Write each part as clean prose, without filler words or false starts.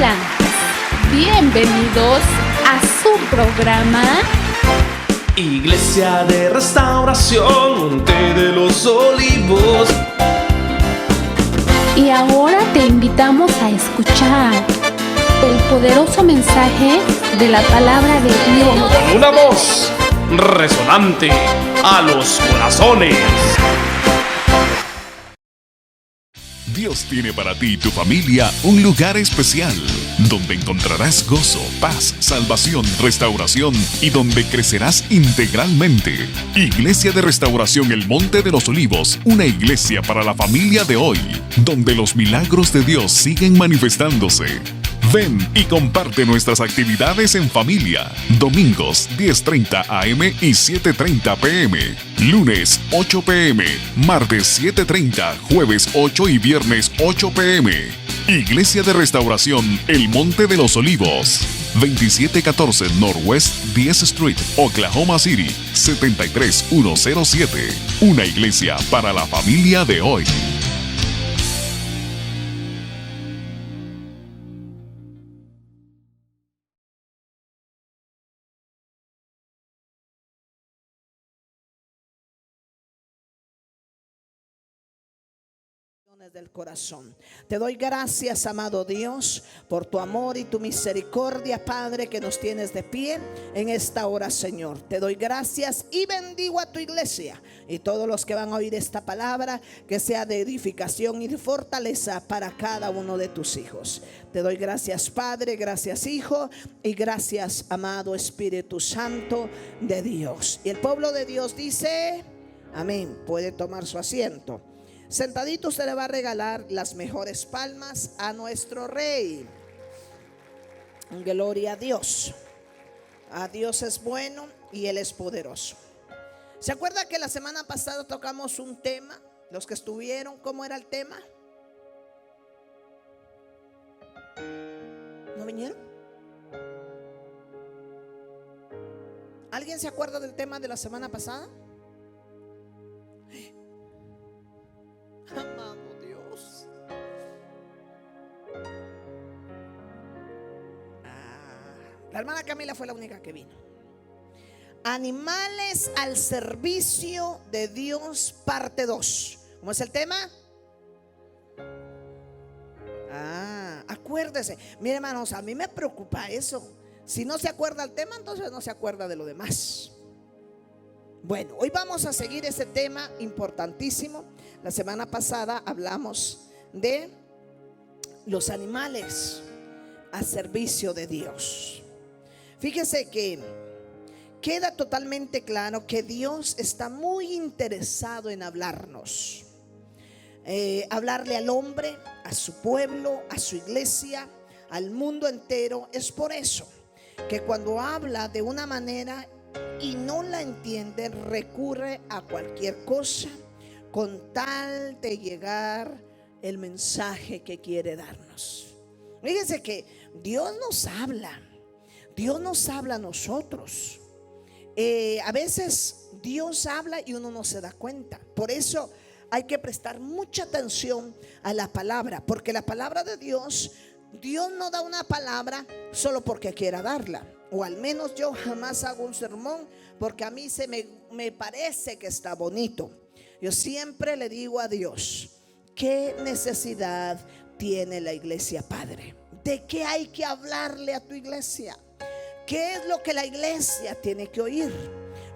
Hola, bienvenidos a su programa Iglesia de Restauración, Monte de los Olivos. y ahora te invitamos a escuchar el poderoso mensaje de la palabra de Dios. Con una voz resonante a los corazones. Dios tiene para ti y tu familia un lugar especial, donde encontrarás gozo, paz, salvación, restauración y donde crecerás integralmente. Iglesia de Restauración El Monte de los Olivos, una iglesia para la familia de hoy, donde los milagros de Dios siguen manifestándose. Ven y comparte nuestras actividades en familia. Domingos 10:30 AM y 7:30 PM. Lunes 8 PM. Martes 7:30. Jueves 8 y viernes 8 PM. Iglesia de Restauración El Monte de los Olivos. 2714 Northwest 10th Street, Oklahoma City, 73107. Una iglesia para la familia de hoy. Del corazón. Te doy gracias, amado Dios, por tu amor y tu misericordia, Padre, que nos tienes de pie en esta hora, Señor. Te doy gracias y bendigo a tu iglesia y todos los que van a oír esta palabra, que sea de edificación y de fortaleza para cada uno de tus hijos. Te doy gracias, Padre, gracias, Hijo, y gracias, amado Espíritu Santo de Dios. Y el pueblo de Dios dice amén. Puede tomar su asiento. Sentadito, usted le va a regalar las mejores palmas a nuestro Rey. Gloria a Dios. A Dios es bueno y Él es poderoso. ¿Se acuerda que la semana pasada tocamos un tema? Los que estuvieron, ¿cómo era el tema? ¿No vinieron? ¿Alguien se acuerda del tema de la semana pasada? Amado Dios. La hermana Camila fue la única que vino. Animales al servicio de Dios, parte 2. ¿Cómo es el tema? Acuérdese. Mire, hermanos, a mí me preocupa eso. Si no se acuerda el tema, entonces no se acuerda de lo demás. Bueno, hoy vamos a seguir ese tema importantísimo. La semana pasada hablamos de los animales a servicio de Dios. Fíjese que queda totalmente claro que Dios está muy interesado en hablarnos. Hablarle al hombre, a su pueblo, a su iglesia, al mundo entero. Es por eso que cuando habla de una manera y no la entiende, recurre a cualquier cosa con tal de llegar el mensaje que quiere darnos. Fíjense que Dios nos habla a nosotros. A veces Dios habla y uno no se da cuenta. Por eso hay que prestar mucha atención a la palabra, porque la palabra de Dios no da una palabra solo porque quiera darla. O al menos yo jamás hago un sermón porque a mí me parece que está bonito. Yo siempre le digo a Dios: ¿qué necesidad tiene la iglesia, Padre? ¿De qué hay que hablarle a tu iglesia? ¿Qué es lo que la iglesia tiene que oír?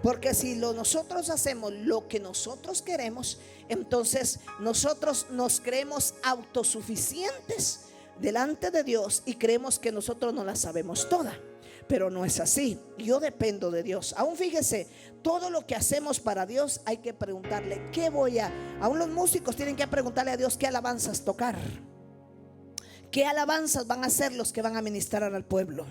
Porque si nosotros hacemos lo que nosotros queremos, entonces nosotros nos creemos autosuficientes delante de Dios y creemos que nosotros no la sabemos toda. Pero no es así. Yo dependo de Dios. Aún fíjese, todo lo que hacemos para Dios hay que preguntarle aún los músicos tienen que preguntarle a Dios qué alabanzas tocar, qué alabanzas van a ser los que van a ministrar al pueblo.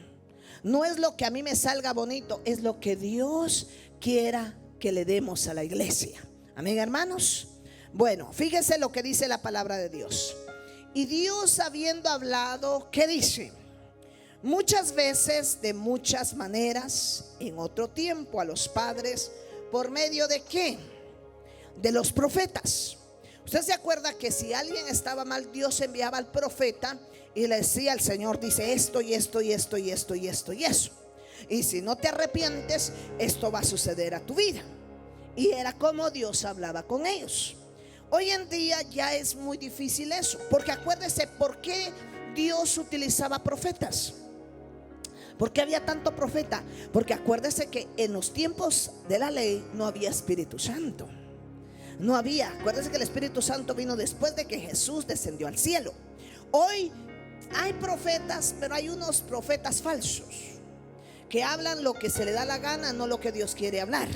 No es lo que a mí me salga bonito, es lo que Dios quiera que le demos a la iglesia. Amén, hermanos. Bueno, fíjese lo que dice la palabra de Dios. Y Dios, habiendo hablado, ¿qué dice? Muchas veces, de muchas maneras, en otro tiempo a los padres, ¿por medio de qué? De los profetas. Usted se acuerda que si alguien estaba mal, Dios enviaba al profeta y le decía: el Señor dice esto y esto y esto y esto y esto y eso, y si no te arrepientes, esto va a suceder a tu vida. Y era como Dios hablaba con ellos. Hoy en día ya es muy difícil eso, porque acuérdese por qué Dios utilizaba profetas. ¿Por qué había tanto profeta? Porque acuérdese que en los tiempos de la ley no había Espíritu Santo. No había. Acuérdese que el Espíritu Santo vino después de que Jesús descendió al cielo. Hoy hay profetas, pero hay unos profetas falsos que hablan lo que se le da la gana, no lo que Dios quiere hablar.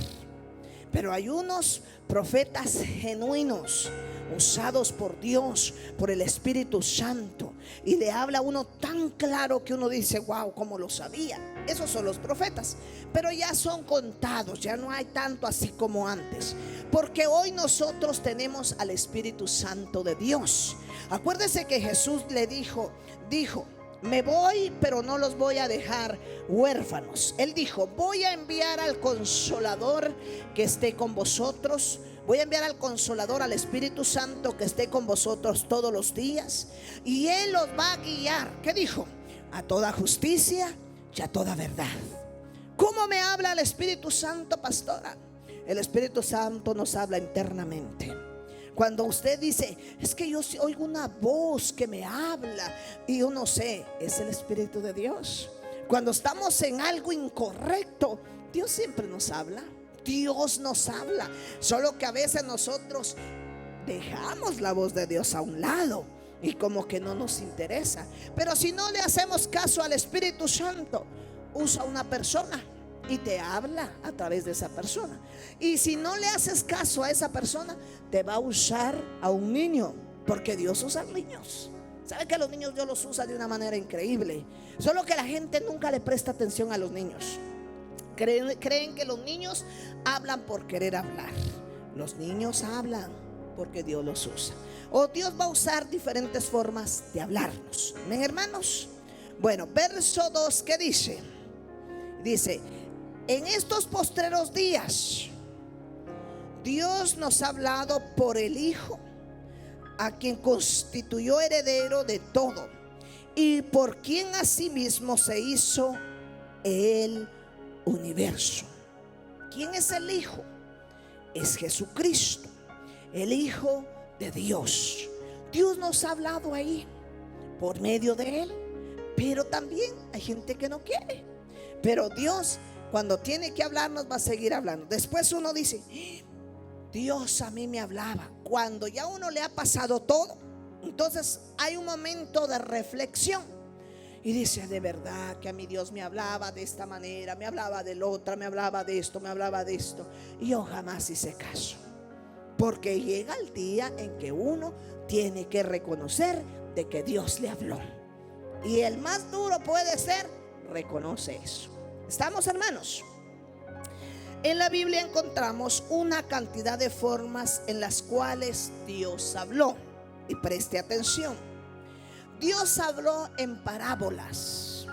Pero hay unos profetas genuinos, usados por Dios, por el Espíritu Santo, y le habla a uno tan claro que uno dice: wow, ¿cómo lo sabía? Esos son los profetas. Pero ya son contados, ya no hay tanto así como antes, porque hoy nosotros tenemos al Espíritu Santo de Dios. Acuérdese que Jesús le dijo: me voy, pero no los voy a dejar huérfanos. Él dijo: voy a enviar al Consolador que esté con vosotros. Voy a enviar al Consolador, al Espíritu Santo, que esté con vosotros todos los días, y Él los va a guiar. ¿Qué dijo? A toda justicia y a toda verdad. ¿Cómo me habla el Espíritu Santo, pastora? El Espíritu Santo nos habla internamente. Cuando usted dice: es que yo oigo una voz que me habla, y yo no sé, es el Espíritu de Dios. Cuando estamos en algo incorrecto, Dios siempre nos habla. Dios nos habla, solo que a veces nosotros dejamos la voz de Dios a un lado y como que no nos interesa. Pero si no le hacemos caso al Espíritu Santo, usa una persona y te habla a través de esa persona. Y si no le haces caso a esa persona, te va a usar a un niño, porque Dios usa a niños. ¿Sabe que a los niños Dios los usa de una manera increíble? Solo que la gente nunca le presta atención a los niños. Creen que los niños hablan por querer hablar. Los niños hablan porque Dios los usa. O Dios va a usar diferentes formas de hablarnos. ¿Ven, hermanos? Bueno, verso 2, ¿qué dice? Dice: en estos postreros días Dios nos ha hablado por el Hijo, a quien constituyó heredero de todo, y por quien asimismo se hizo el universo. ¿Quién es el Hijo? Es Jesucristo, el Hijo de Dios. Dios nos ha hablado ahí por medio de Él, pero también hay gente que no quiere. Pero Dios, cuando tiene que hablarnos, va a seguir hablando. Después uno dice: Dios a mí me hablaba. Cuando ya uno le ha pasado todo, entonces hay un momento de reflexión y dice: de verdad que a mí Dios me hablaba de esta manera, me hablaba de la otra, me hablaba de esto, me hablaba de esto, y yo jamás hice caso. Porque llega el día en que uno tiene que reconocer de que Dios le habló, y el más duro puede ser: reconoce eso. ¿Estamos, hermanos? En la Biblia encontramos una cantidad de formas en las cuales Dios habló. Y preste atención: Dios habló en parábolas.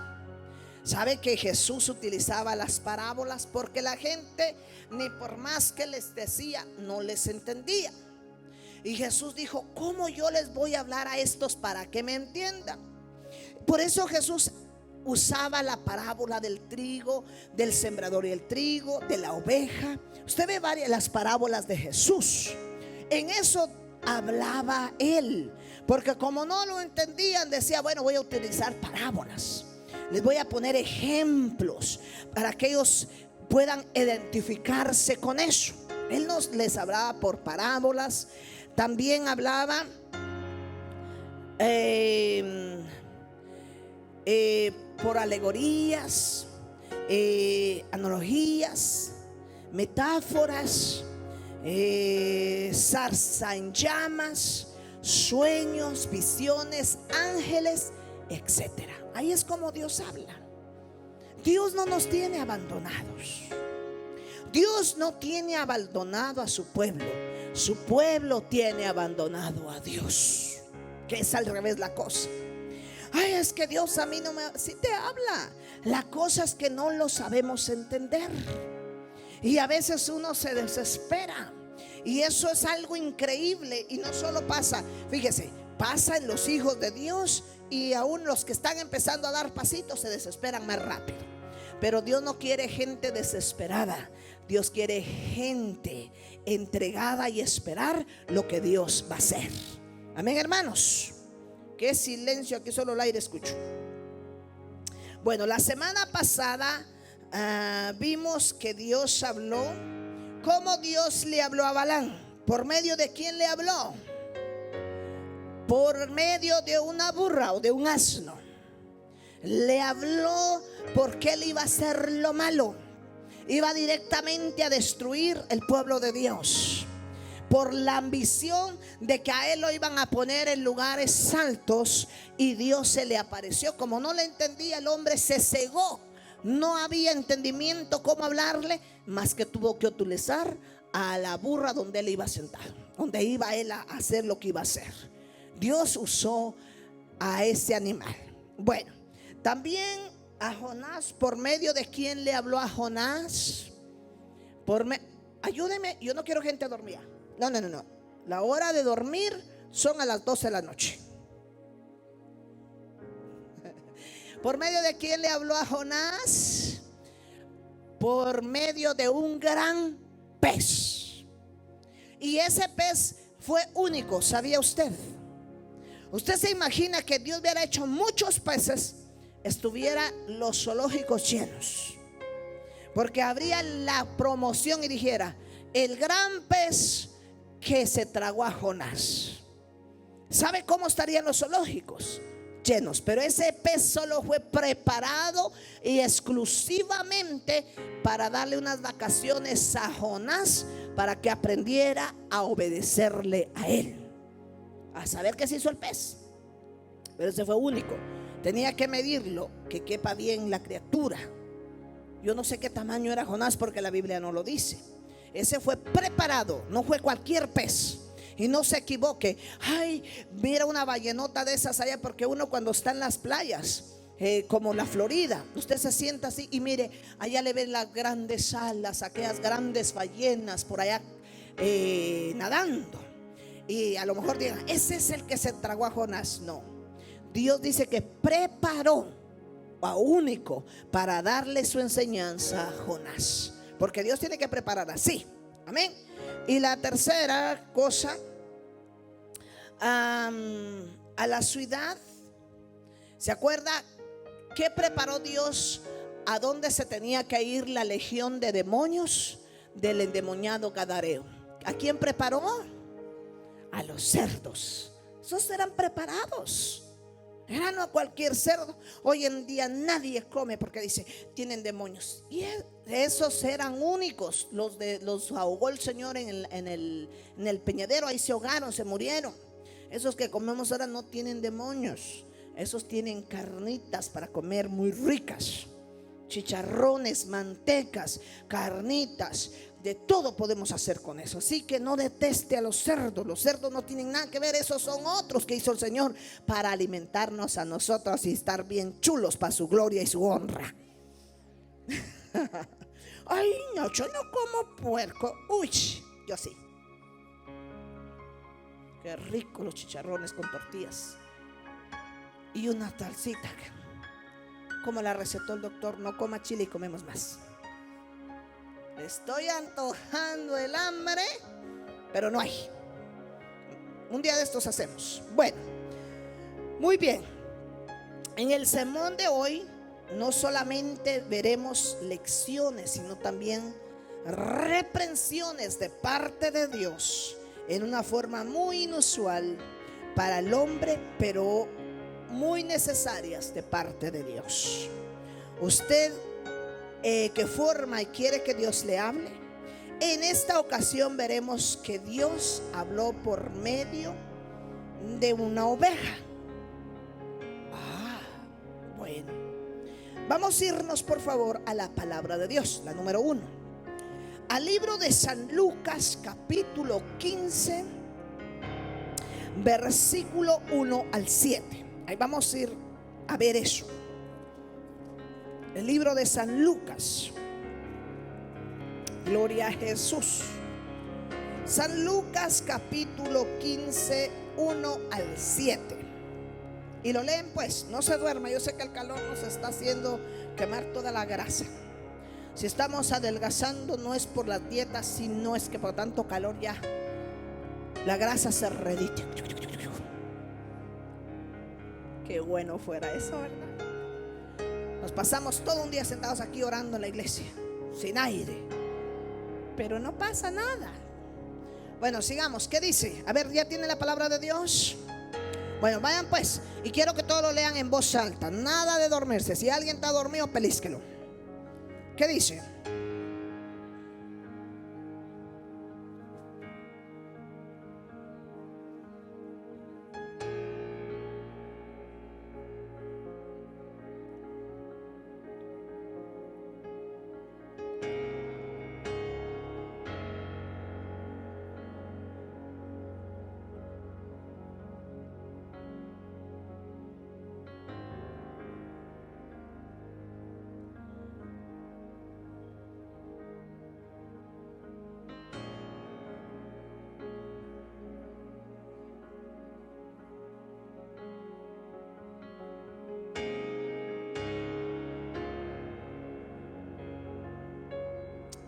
¿Sabe que Jesús utilizaba las parábolas? Porque la gente, ni por más que les decía, no les entendía. Y Jesús dijo: ¿cómo yo les voy a hablar a estos para que me entiendan? Por eso Jesús usaba la parábola del trigo, del sembrador y el trigo, de la oveja. Usted ve varias las parábolas de Jesús. En eso hablaba Él, porque como no lo entendían, decía: bueno, voy a utilizar parábolas, les voy a poner ejemplos para que ellos puedan identificarse con eso. Él les hablaba por parábolas. También hablaba por alegorías, analogías, metáforas, zarza en llamas, sueños, visiones, ángeles, etcétera. Ahí es como Dios habla. Dios no nos tiene abandonados. Dios no tiene abandonado a su pueblo. Su pueblo tiene abandonado a Dios, que es al revés la cosa. Ay, es que Dios a mí no me... Sí te habla. La cosa es que no lo sabemos entender, y a veces uno se desespera. Y eso es algo increíble. Y no solo pasa, fíjese, pasa en los hijos de Dios y aún los que están empezando a dar pasitos se desesperan más rápido. Pero Dios no quiere gente desesperada. Dios quiere gente entregada y esperar lo que Dios va a hacer. Amén, hermanos. Qué silencio, aquí solo el aire escucho. Bueno, la semana pasada vimos que Dios habló. ¿Cómo Dios le habló a Balaam? ¿Por medio de quién le habló? Por medio de una burra o de un asno. Le habló porque él iba a hacer lo malo. Iba directamente a destruir el pueblo de Dios. Por la ambición de que a él lo iban a poner en lugares altos. Y Dios se le apareció. Como no le entendía, el hombre se cegó. No había entendimiento cómo hablarle, más que tuvo que utilizar a la burra donde él iba sentado, donde iba él a hacer lo que iba a hacer. Dios usó a ese animal. Bueno, también a Jonás. ¿Por medio de quién le habló a Jonás? Ayúdeme, yo no quiero gente dormida. No. La hora de dormir son a las 12 de la noche. ¿Por medio de quién le habló a Jonás? Por medio de un gran pez. Y ese pez fue único, ¿sabía usted? Usted se imagina que Dios hubiera hecho muchos peces, estuviera los zoológicos llenos, porque habría la promoción y dijera: el gran pez que se tragó a Jonás. ¿Sabe cómo estarían los zoológicos? Llenos. Pero ese pez solo fue preparado y exclusivamente para darle unas vacaciones a Jonás, para que aprendiera a obedecerle a él, a saber qué se hizo el pez. Pero ese fue único. Tenía que medirlo, que quepa bien la criatura. Yo no sé qué tamaño era Jonás, porque la Biblia no lo dice. Ese fue preparado, no fue cualquier pez. Y no se equivoque: ay, mira una ballenota de esas allá. Porque uno cuando está en las playas, como la Florida, usted se sienta así y mire, allá le ven las grandes alas, aquellas grandes ballenas por allá nadando. Y a lo mejor digan: ese es el que se tragó a Jonás. No, Dios dice que preparó a único para darle su enseñanza a Jonás, porque Dios tiene que preparar así. Amén. Y la tercera cosa, a la ciudad. ¿Se acuerda qué preparó Dios? ¿A dónde se tenía que ir la legión de demonios del endemoniado Gadareno? ¿A quién preparó? A los cerdos. Esos eran preparados. Era no cualquier cerdo. Hoy en día nadie come porque dice: tienen demonios. Y esos eran únicos. Los ahogó el Señor en el peñadero. Ahí se ahogaron, se murieron. Esos que comemos ahora no tienen demonios. Esos tienen carnitas para comer muy ricas. Chicharrones, mantecas, carnitas. De todo podemos hacer con eso. Así que no deteste a los cerdos. Los cerdos no tienen nada que ver. Esos son otros que hizo el Señor para alimentarnos a nosotros y estar bien chulos para su gloria y su honra. Ay, no, yo no como puerco. Uy, yo sí. Qué rico los chicharrones con tortillas y una salsita. Como la recetó el doctor: no coma chile y comemos más. Estoy antojando el hambre, pero no hay. Un día de estos hacemos. Bueno, muy bien. En el sermón de hoy no solamente veremos lecciones, sino también reprensiones de parte de Dios en una forma muy inusual para el hombre, pero muy necesarias de parte de Dios. Usted que forma y quiere que Dios le hable, en esta ocasión veremos que Dios habló por medio de una oveja. Bueno, vamos a irnos por favor a la palabra de Dios, la número 1, al libro de San Lucas, capítulo 15, versículo 1 al 7. Ahí vamos a ir a ver eso. El libro de San Lucas. Gloria a Jesús. San Lucas capítulo 15, 1 al 7. Y lo leen pues, no se duerma. Yo sé que el calor nos está haciendo quemar toda la grasa. Si estamos adelgazando no es por las dietas, sino es que por tanto calor ya la grasa se redite. Qué bueno fuera eso, ¿verdad? Nos pasamos todo un día sentados aquí orando en la iglesia, sin aire, pero no pasa nada. Bueno, sigamos. ¿Qué dice? A ver, ¿ya tiene la palabra de Dios? Bueno, vayan pues. Y quiero que todos lo lean en voz alta. Nada de dormirse. Si alguien está dormido, pelísquelo. ¿Qué dice?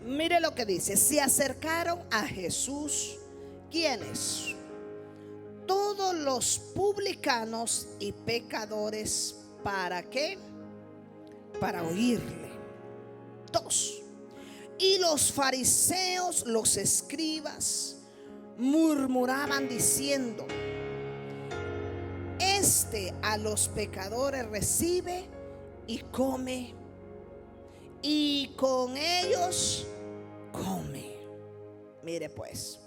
Mire lo que dice. Se acercaron a Jesús, ¿quiénes? Todos los publicanos y pecadores. ¿Para qué? Para oírle. 2. Y los fariseos, los escribas, murmuraban diciendo: este a los pecadores recibe y come, y con ellos come. Mire pues,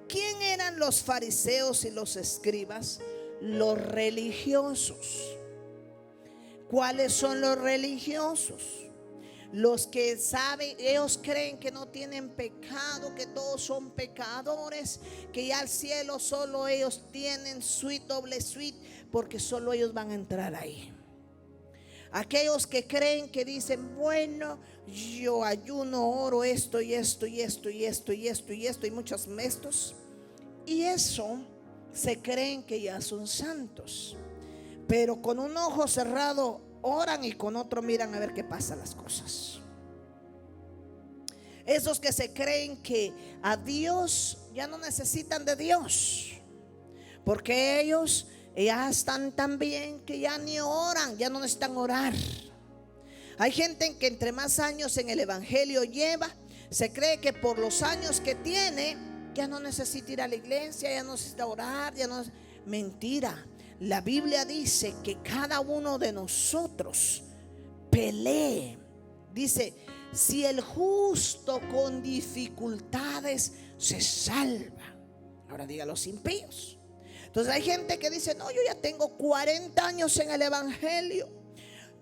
¿quién eran los fariseos y los escribas? Los religiosos. ¿Cuáles son los religiosos? Los que saben, ellos creen que no tienen pecado, que todos son pecadores, que ya al cielo solo ellos tienen suite, doble suite, porque solo ellos van a entrar ahí. Aquellos que creen, que dicen: bueno, yo ayuno, oro esto y esto y esto y esto y esto y esto y muchos estos, y eso se creen que ya son santos, pero con un ojo cerrado oran y con otro miran a ver qué pasa las cosas. Esos que se creen que a Dios ya no necesitan de Dios, porque ellos ya están tan bien que ya ni oran, ya no necesitan orar. Hay gente que entre más años en el evangelio lleva, se cree que por los años que tiene ya no necesita ir a la iglesia, ya no necesita orar, ya no. Mentira. La Biblia dice que cada uno de nosotros pelee. Dice: si el justo con dificultades se salva. Ahora diga los impíos. Entonces hay gente que dice: no, yo ya tengo 40 años en el evangelio,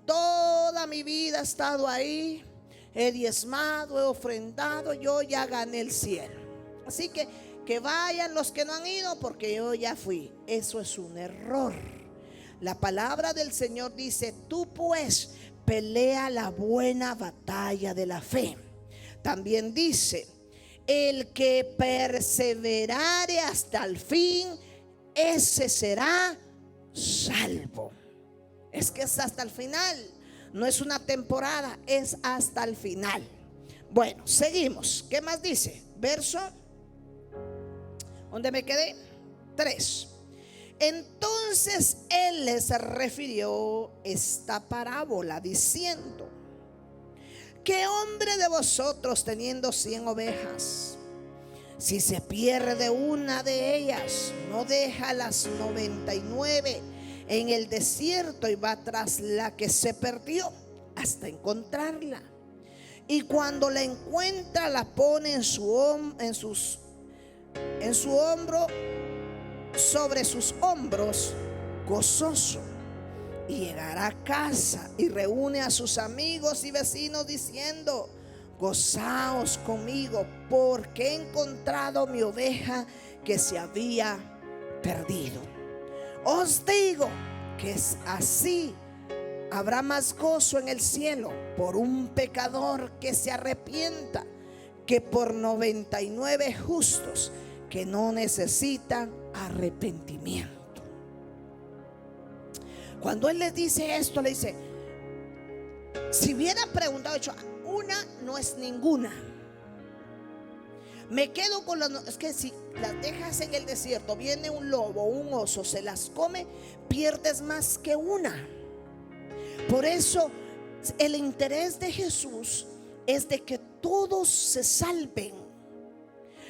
toda mi vida he estado ahí, he diezmado, he ofrendado, yo ya gané el cielo, así que vayan los que no han ido, porque yo ya fui. Eso es un error. La palabra del Señor dice: tú pues pelea la buena batalla de la fe. También dice: el que perseverare hasta el fin, ese será salvo. Es que es hasta el final, no es una temporada, es hasta el final. Bueno, seguimos. ¿Qué más dice? Verso, ¿dónde me quedé? 3. Entonces él les refirió esta parábola diciendo: ¿qué hombre de vosotros, teniendo 100 ovejas, si se pierde una de ellas, no deja las 99 en el desierto y va tras la que se perdió hasta encontrarla? Y cuando la encuentra, la pone en su hombro, sobre sus hombros, gozoso. Y llegará a casa y reúne a sus amigos y vecinos diciendo: gozaos conmigo, porque he encontrado mi oveja que se había perdido. Os digo que es así. Habrá más gozo en el cielo por un pecador que se arrepienta que por 99 justos que no necesitan arrepentimiento. Cuando él le dice esto, le dice, si hubiera preguntado, hecho, una no es ninguna. Me quedo con las, es que si las dejas en el desierto, viene un lobo, un oso, se las come, pierdes más que una. Por eso el interés de Jesús es de que todos se salven,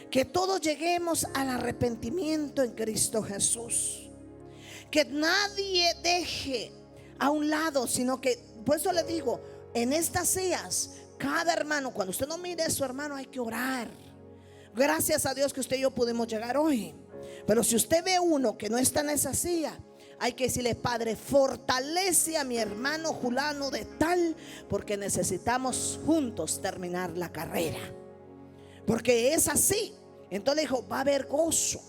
que todos lleguemos al arrepentimiento en Cristo Jesús, que nadie deje a un lado, sino que, por eso le digo, en estas sillas, cada hermano, cuando usted no mire a su hermano, hay que orar. Gracias a Dios que usted y yo pudimos llegar hoy. Pero si usted ve uno que no está en esa silla, hay que decirle: Padre, fortalece a mi hermano Julano de tal, porque necesitamos juntos terminar la carrera. Porque es así. Entonces dijo: va a haber gozo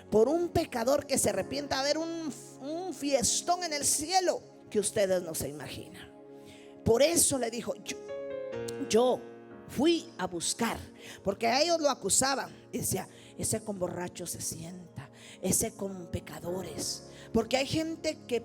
por un pecador que se arrepienta, va a haber un fiestón en el cielo que ustedes no se imaginan. Por eso le dijo: yo fui a buscar, porque a ellos lo acusaban. Decía: ese con borrachos se sienta, ese con pecadores. Porque hay gente que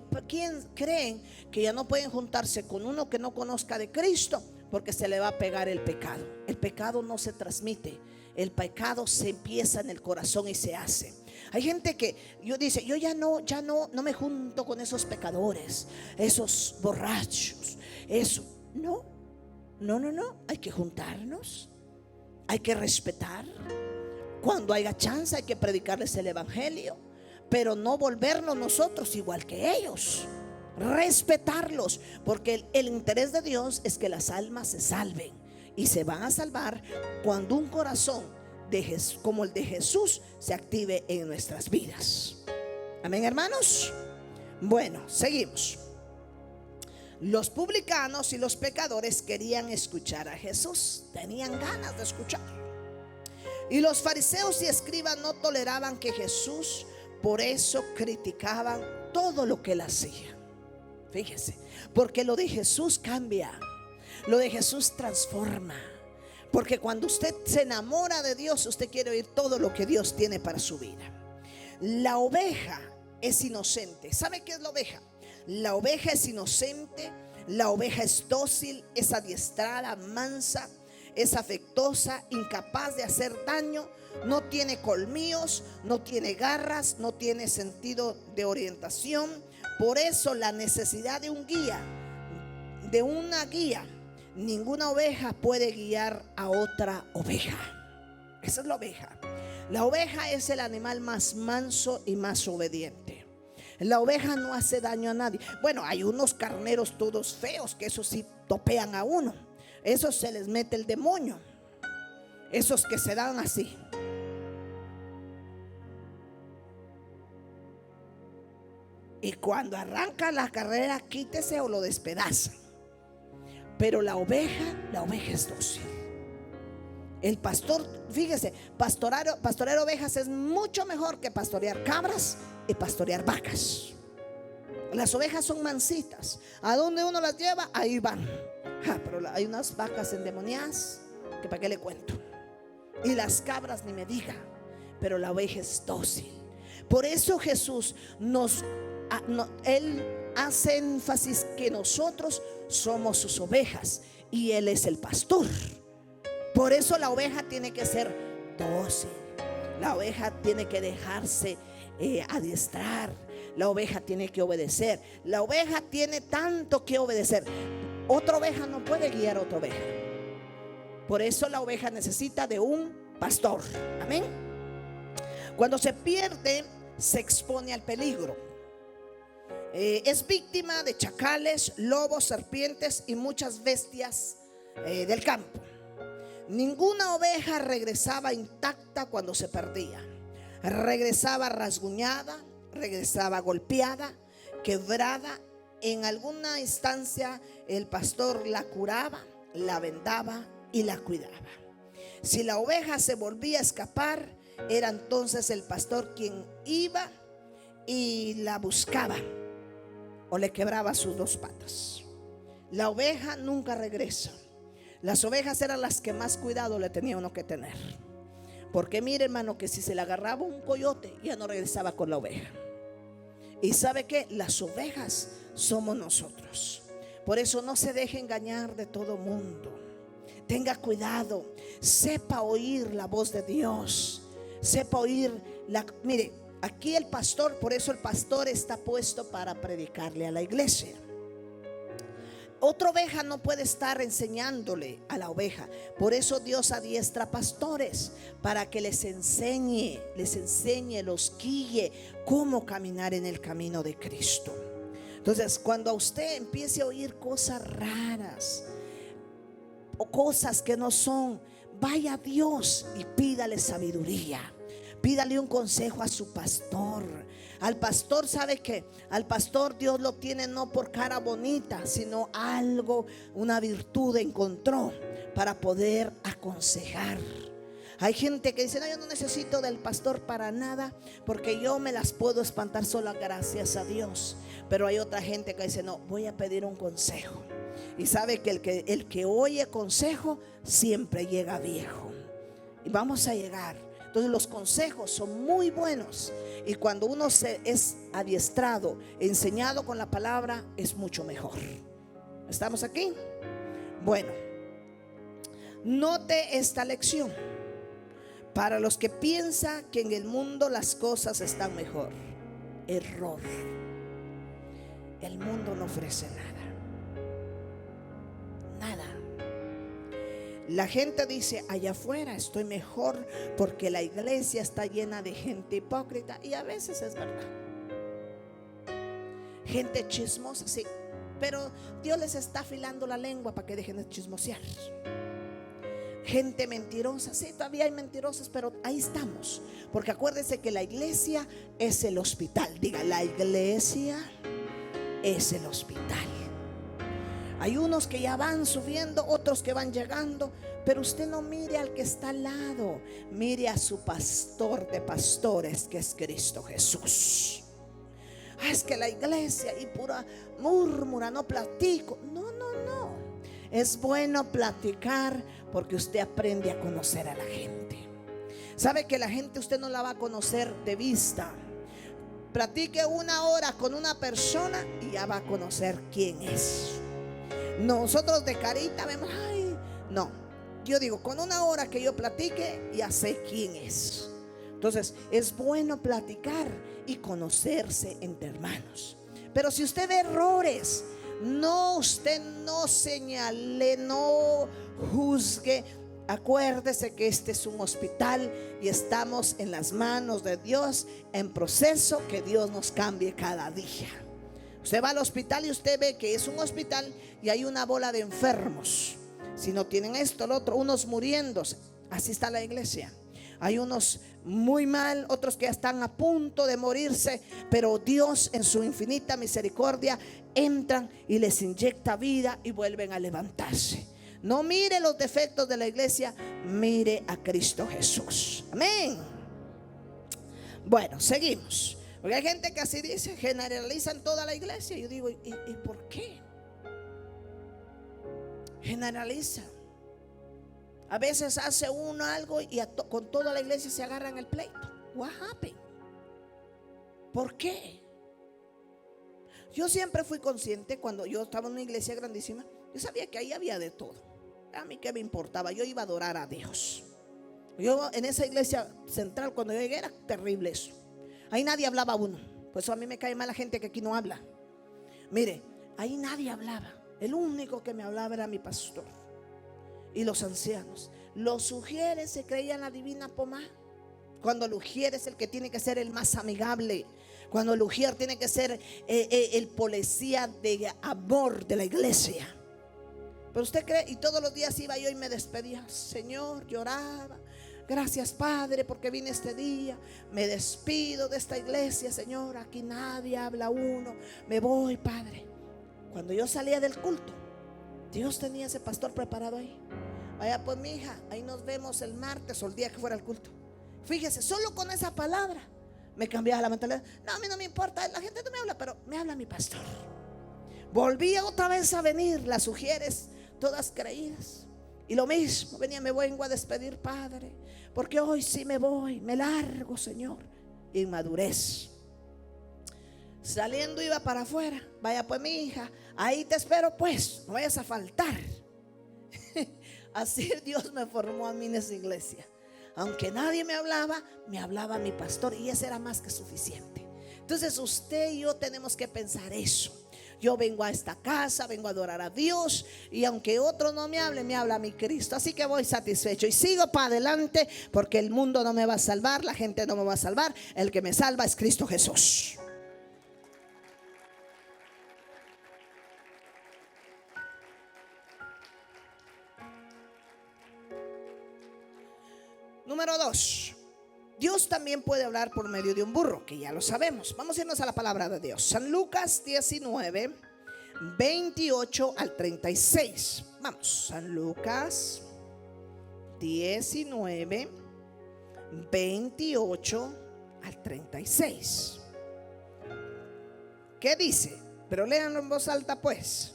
creen que ya no pueden juntarse con uno que no conozca de Cristo, porque se le va a pegar el pecado. El pecado no se transmite, el pecado se empieza en el corazón y se hace. Hay gente que dice: yo ya no me junto con esos pecadores, esos borrachos, eso. No, hay que juntarnos, hay que respetar. Cuando haya chance hay que predicarles el evangelio, pero no volvernos nosotros igual que ellos. Respetarlos, porque el interés de Dios es que las almas se salven, y se van a salvar cuando un corazón como el de Jesús se active en nuestras vidas. Amén, hermanos. Bueno, seguimos. Los publicanos y los pecadores querían escuchar a Jesús, tenían ganas de escuchar. Y los fariseos y escribas no toleraban que Jesús, por eso criticaban todo lo que él hacía. Fíjese, porque lo de Jesús cambia, lo de Jesús transforma. Porque cuando usted se enamora de Dios, usted quiere oír todo lo que Dios tiene para su vida. La oveja es inocente. ¿Sabe qué es la oveja? La oveja es inocente, la oveja es dócil, es adiestrada, mansa, es afectuosa, incapaz de hacer daño, no tiene colmillos, no tiene garras, no tiene sentido de orientación. Por eso la necesidad de un guía, de una guía. Ninguna oveja puede guiar a otra oveja. Esa es la oveja. La oveja es el animal más manso y más obediente. La oveja no hace daño a nadie. Bueno, hay unos carneros todos feos que esos sí topean a uno. Esos se les mete el demonio. Esos que se dan así. Y cuando arranca la carrera, quítese o lo despedazan. Pero la oveja es dócil. El pastor, fíjese, pastorear ovejas es mucho mejor que pastorear cabras y pastorear vacas. Las ovejas son mansitas. A donde uno las lleva, ahí van. Pero hay unas vacas endemoniadas que para qué le cuento. Y las cabras ni me diga. Pero la oveja es dócil. Por eso Jesús Él hace énfasis que nosotros somos sus ovejas y Él es el pastor. Por eso la oveja tiene que ser dócil. La oveja tiene que dejarse adiestrar. La oveja tiene que obedecer. La oveja tiene tanto que obedecer. Otra oveja no puede guiar a otra oveja. Por eso la oveja necesita de un pastor. Amén. Cuando se pierde, se expone al peligro. Es víctima de chacales, lobos, serpientes y muchas bestias del campo. Ninguna oveja regresaba intacta cuando se perdía. Regresaba rasguñada, regresaba golpeada, quebrada. En alguna instancia el pastor la curaba, la vendaba y la cuidaba. Si la oveja se volvía a escapar, era entonces el pastor quien iba y la buscaba o le quebraba sus dos patas. La oveja nunca regresa. Las ovejas eran las que más cuidado le tenía uno que tener. Porque mire, hermano, que si se le agarraba un coyote, ya no regresaba con la oveja. Y ¿sabe qué? Las ovejas somos nosotros. Por eso no se deje engañar de todo mundo. Tenga cuidado, sepa oír la voz de Dios, sepa oír mire, aquí el pastor, por eso el pastor está puesto para predicarle a la iglesia. Otra oveja no puede estar enseñándole a la oveja. Por eso Dios adiestra pastores para que les enseñe, los guíe cómo caminar en el camino de Cristo. Entonces, cuando a usted empiece a oír cosas raras o cosas que no son, vaya a Dios y pídale sabiduría. Pídale un consejo a su pastor. Al pastor, ¿sabe qué? Al pastor Dios lo tiene no por cara bonita, sino algo, una virtud encontró para poder aconsejar. Hay gente que dice: no, yo no necesito del pastor para nada, porque yo me las puedo espantar sola, gracias a Dios. Pero hay otra gente que dice: no, voy a pedir un consejo. Y sabe que el que oye consejo siempre llega viejo. Y vamos a llegar. Entonces los consejos son muy buenos. Y cuando uno es adiestrado, enseñado con la palabra, es mucho mejor. ¿Estamos aquí? Bueno, note esta lección. Para los que piensan que en el mundo las cosas están mejor. Error. El mundo no ofrece nada. Nada. La gente dice: allá afuera estoy mejor porque la iglesia está llena de gente hipócrita. Y a veces es verdad. Gente chismosa, sí. Pero Dios les está afilando la lengua para que dejen de chismosear. Gente mentirosa, sí, todavía hay mentirosas, pero ahí estamos. Porque acuérdense que la iglesia es el hospital. Diga: la iglesia es el hospital. Hay unos que ya van subiendo, otros que van llegando, pero usted no mire al que está al lado, mire a su pastor de pastores, que es Cristo Jesús. Es que la iglesia y pura murmura, no platico. No. Es bueno platicar porque usted aprende a conocer a la gente. Sabe que la gente usted no la va a conocer de vista. Platique 1 hora con una persona y ya va a conocer quién es. Nosotros de carita vemos, ay, no. Yo digo, con 1 hora que yo platique, ya sé quién es. Entonces, es bueno platicar y conocerse entre hermanos. Pero si usted ve errores, usted no señale, no juzgue. Acuérdese que este es un hospital y estamos en las manos de Dios, en proceso que Dios nos cambie cada día. Usted va al hospital y usted ve que es un hospital y hay una bola de enfermos. Si no tienen esto, lo otro, unos muriéndose. Así está la iglesia. Hay unos muy mal, otros que ya están a punto de morirse, pero Dios en su infinita misericordia entran y les inyecta vida y vuelven a levantarse. No mire los defectos de la iglesia, mire a Cristo Jesús. Amén. Bueno, seguimos. Porque hay gente que así dice, generalizan toda la iglesia. Yo digo, ¿y por qué? Generalizan. A veces hace uno algo y con toda la iglesia se agarran el pleito. What happened? ¿Por qué? Yo siempre fui consciente cuando yo estaba en una iglesia grandísima. Yo sabía que ahí había de todo. A mí qué me importaba, yo iba a adorar a Dios. Yo en esa iglesia central cuando yo llegué era terrible eso. Ahí nadie hablaba a uno. Por eso a mí me cae mal la gente que aquí no habla. Mire, ahí nadie hablaba. El único que me hablaba era mi pastor y los ancianos. Los ujieres se creían la divina pomá. Cuando el ujier es el que tiene que ser el más amigable. Cuando el ujier tiene que ser el policía de amor de la iglesia. Pero usted cree, y todos los días iba yo y me despedía. Señor, lloraba. Gracias, Padre, porque vine este día. Me despido de esta iglesia, Señor. Aquí nadie habla uno. Me voy, Padre. Cuando yo salía del culto, Dios tenía ese pastor preparado ahí. Vaya pues, mi hija, ahí nos vemos el martes o el día que fuera el culto. Fíjese, solo con esa palabra me cambiaba la mentalidad. No, a mí no me importa, la gente no me habla, pero me habla mi pastor. Volvía otra vez a venir las ujieres, todas creídas. Y lo mismo, me vengo a despedir, Padre, porque hoy sí me voy, me largo, Señor. Inmadurez. Saliendo iba para afuera. Vaya pues mi hija, ahí te espero pues, no vayas a faltar. Así Dios me formó a mí en esa iglesia. Aunque nadie me hablaba mi pastor, y ese era más que suficiente. Entonces usted y yo tenemos que pensar eso. Yo vengo a esta casa, vengo a adorar a Dios, y aunque otro no me hable, me habla mi Cristo. Así que voy satisfecho y sigo para adelante, porque el mundo no me va a salvar, la gente no me va a salvar. El que me salva es Cristo Jesús. Número 2. Dios también puede hablar por medio de un burro, que ya lo sabemos. Vamos a irnos a la palabra de Dios. San Lucas 19, 28 al 36. Vamos, San Lucas 19, 28 al 36. ¿Qué dice? Pero léanlo en voz alta pues.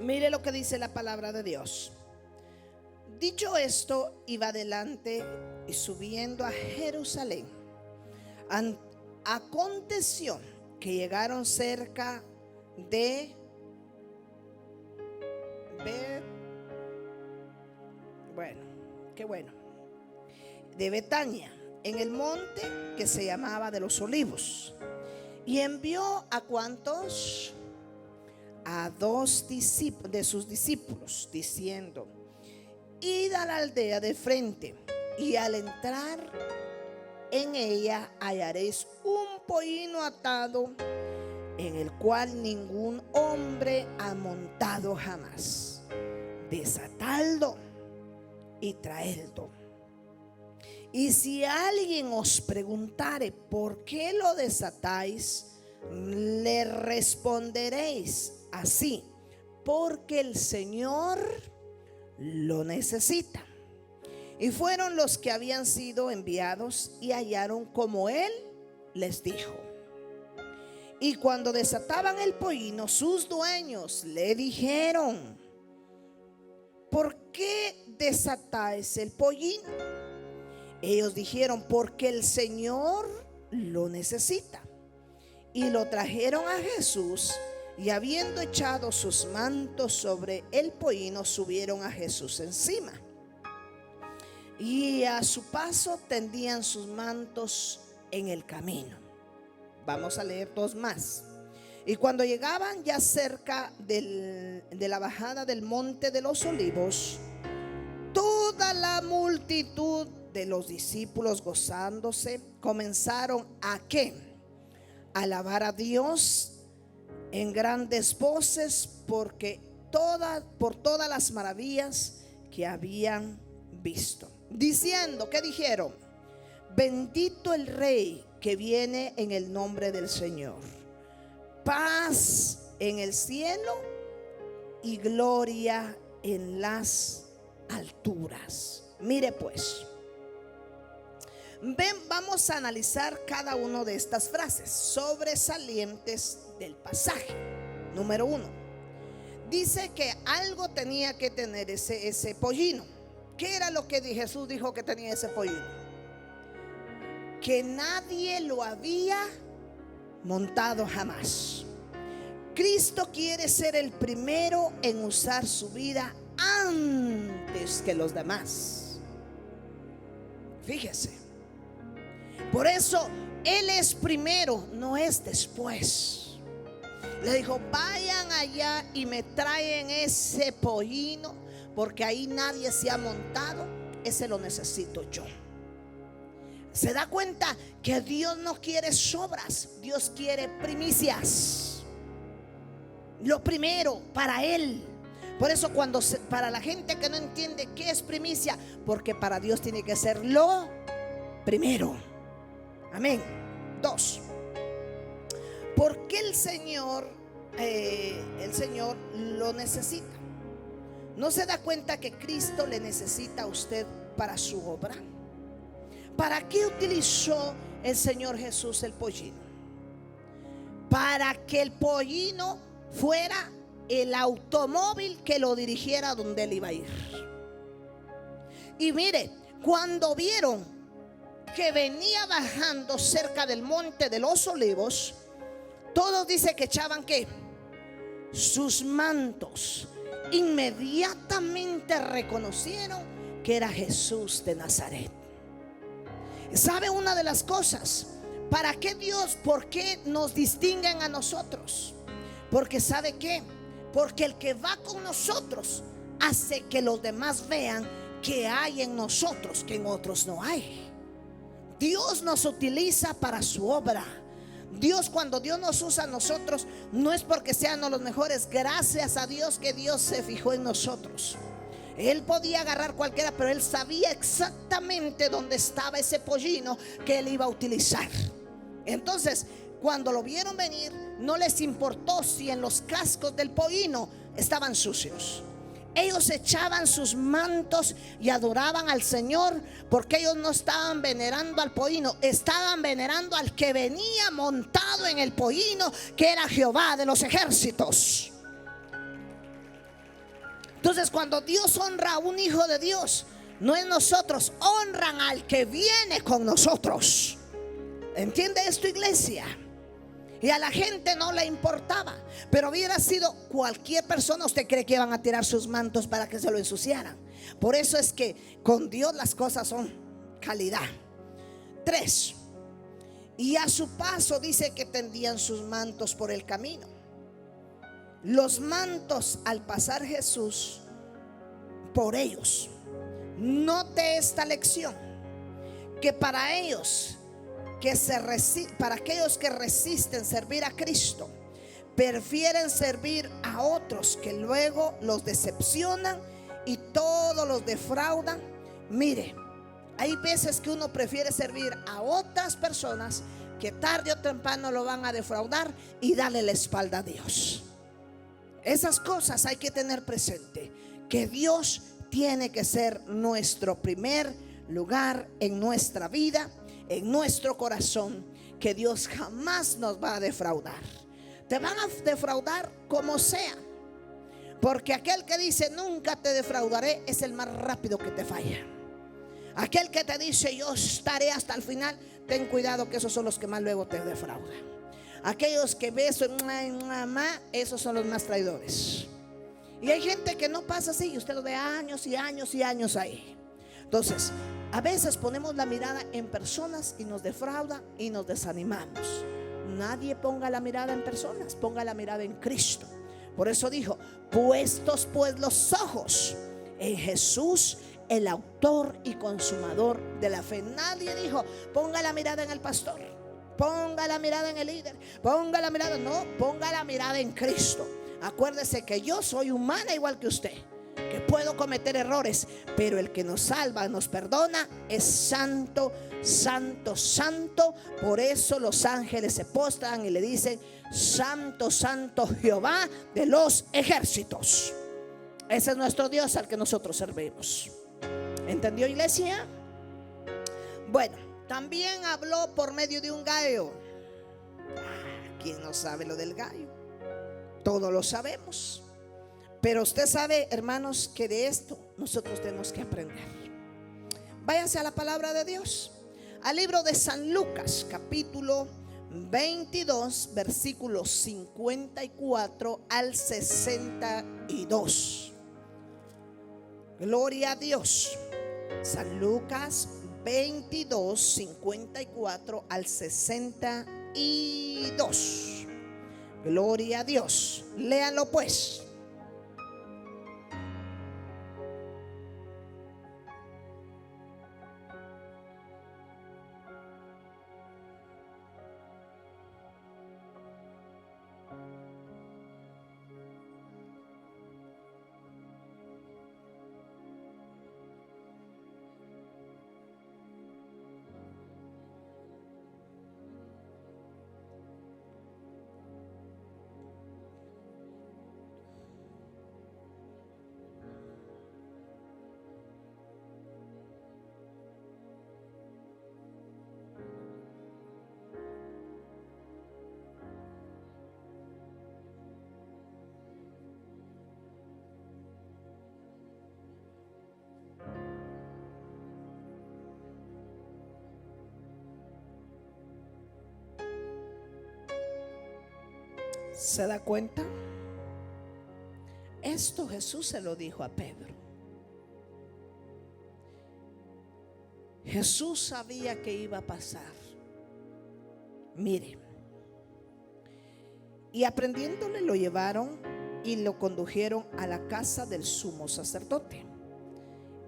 Mire lo que dice la palabra de Dios. Dicho esto, iba adelante y subiendo a Jerusalén. Aconteció que llegaron cerca de de Betania, en el monte que se llamaba de los Olivos. Y envió a ¿cuántos? A 2 de sus discípulos, diciendo: id a la aldea de frente, y al entrar en ella hallaréis un pollino atado, en el cual ningún hombre ha montado jamás. Desatadlo y traedlo. Y si alguien os preguntare por qué lo desatáis, le responderéis así: porque el Señor lo necesita. Y fueron los que habían sido enviados y hallaron como él les dijo. Y cuando desataban el pollino, sus dueños le dijeron: ¿por qué desatáis el pollino? Ellos dijeron: porque el Señor lo necesita. Y lo trajeron a Jesús, y habiendo echado sus mantos sobre el pollino, subieron a Jesús encima. Y a su paso tendían sus mantos en el camino. Vamos a leer 2 más. Y cuando llegaban ya cerca de la bajada del monte de los Olivos, toda la multitud de los discípulos, gozándose, comenzaron a ¿qué? Alabar a Dios en grandes voces por todas las maravillas que habían visto, diciendo, ¿qué dijeron? Bendito el Rey que viene en el nombre del Señor, paz en el cielo y gloria en las alturas. Mire pues, vamos a analizar cada una de estas frases sobresalientes del pasaje. Número 1, dice que algo tenía que tener ese pollino. ¿Qué era lo que Jesús dijo que tenía ese pollino? Que nadie lo había montado jamás. Cristo quiere ser el primero en usar su vida antes que los demás. Fíjese. Por eso Él es primero, no es después. Le dijo: vayan allá y me traen ese pollino, porque ahí nadie se ha montado. Ese lo necesito yo. ¿Se da cuenta que Dios no quiere sobras? Dios quiere primicias. Lo primero para Él. Por eso para la gente que no entiende qué es primicia, porque para Dios tiene que ser lo primero. Amén. 2. ¿Por qué el Señor lo necesita? ¿No se da cuenta que Cristo le necesita a usted para su obra? ¿Para qué utilizó el Señor Jesús el pollino? Para que el pollino fuera el automóvil que lo dirigiera donde él iba a ir. Y mire, cuando vieron que venía bajando cerca del monte de los olivos, todos dice que echaban ¿qué? Sus mantos. Inmediatamente reconocieron que era Jesús de Nazaret. ¿Sabe una de las cosas? ¿Para qué Dios? ¿Por qué nos distinguen a nosotros? Porque ¿sabe qué? Porque el que va con nosotros hace que los demás vean que hay en nosotros que en otros no hay. Dios nos utiliza para su obra. Cuando Dios nos usa a nosotros, no es porque sean los mejores. Gracias a Dios que Dios se fijó en nosotros. Él podía agarrar cualquiera, pero Él sabía exactamente dónde estaba ese pollino que Él iba a utilizar. Entonces, cuando lo vieron venir, no les importó si en los cascos del pollino estaban sucios. Ellos echaban sus mantos y adoraban al Señor, porque ellos no estaban venerando al pollino, estaban venerando al que venía montado en el pollino, que era Jehová de los ejércitos. Entonces, cuando Dios honra a un hijo de Dios, no es nosotros, honran al que viene con nosotros. ¿Entiende esto, iglesia? Y a la gente no le importaba, pero hubiera sido cualquier persona, ¿usted cree que iban a tirar sus mantos para que se lo ensuciaran? Por eso es que con Dios las cosas son calidad. 3. Y a su paso dice que tendían sus mantos por el camino. Los mantos al pasar Jesús por ellos. Note esta lección, que para ellos para aquellos que resisten servir a Cristo, prefieren servir a otros que luego los decepcionan y todos los defraudan. Mire, hay veces que uno prefiere servir a otras personas que tarde o temprano lo van a defraudar y darle la espalda a Dios. Esas cosas hay que tener presente, que Dios tiene que ser nuestro primer lugar en nuestra vida, en nuestro corazón, que Dios jamás nos va a defraudar. Te van a defraudar como sea, porque aquel que dice nunca te defraudaré es el más rápido que te falla. Aquel que te dice yo estaré hasta el final, ten cuidado, que esos son los que más luego te defraudan. Aquellos que beso esos son los más traidores. Y hay gente que no pasa así, y usted lo ve años y años y años ahí. Entonces, a veces ponemos la mirada en personas y nos defrauda y nos desanimamos. Nadie ponga la mirada en personas, ponga la mirada en Cristo. Por eso dijo: puestos pues los ojos en Jesús, el autor y consumador de la fe. Nadie dijo: ponga la mirada en el pastor, ponga la mirada en el líder, ponga la mirada. No, ponga la mirada en Cristo. Acuérdese que yo soy humana igual que usted, que puedo cometer errores, pero el que nos salva, nos perdona, es santo, santo, santo. Por eso los ángeles se postran y le dicen: santo, santo Jehová de los ejércitos. Ese es nuestro Dios al que nosotros servimos. ¿Entendió, iglesia? Bueno, también habló por medio de un gallo. ¿Quién no sabe lo del gallo? Todos lo sabemos. Pero usted sabe, hermanos, que de esto nosotros tenemos que aprender. Váyase a la palabra de Dios, al libro de San Lucas, capítulo 22, versículos 54 al 62. Gloria a Dios. San Lucas 22, 54 al 62. Gloria a Dios. Léanlo pues. ¿Se da cuenta? Esto Jesús se lo dijo a Pedro. Jesús sabía que iba a pasar. Mire, y aprendiéndole lo llevaron y lo condujeron a la casa del sumo sacerdote.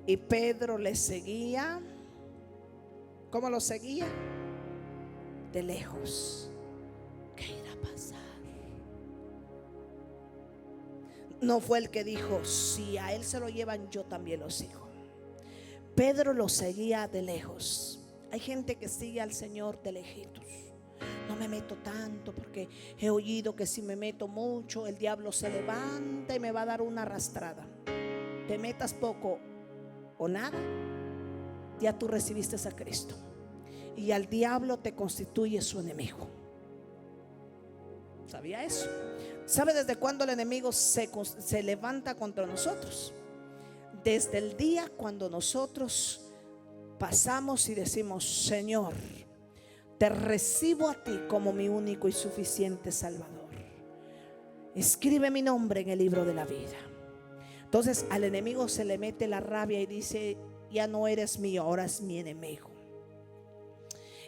Y Pedro le seguía. ¿Cómo lo seguía? De lejos. ¿Qué irá a pasar? No fue el que dijo, si a él se lo llevan, yo también lo sigo. Pedro lo seguía de lejos. Hay gente que sigue al Señor de lejitos. No me meto tanto porque he oído que si me meto mucho, el diablo se levanta y me va a dar una arrastrada. Te metas poco o nada, ya tú recibiste a Cristo. Y al diablo te constituye su enemigo. ¿Sabía eso? ¿Sabe desde cuándo el enemigo se levanta contra nosotros? Desde el día cuando nosotros pasamos y decimos, Señor, te recibo a ti como mi único y suficiente Salvador. Escribe mi nombre en el libro de la vida. Entonces al enemigo se le mete la rabia y dice, ya no eres mío, ahora es mi enemigo.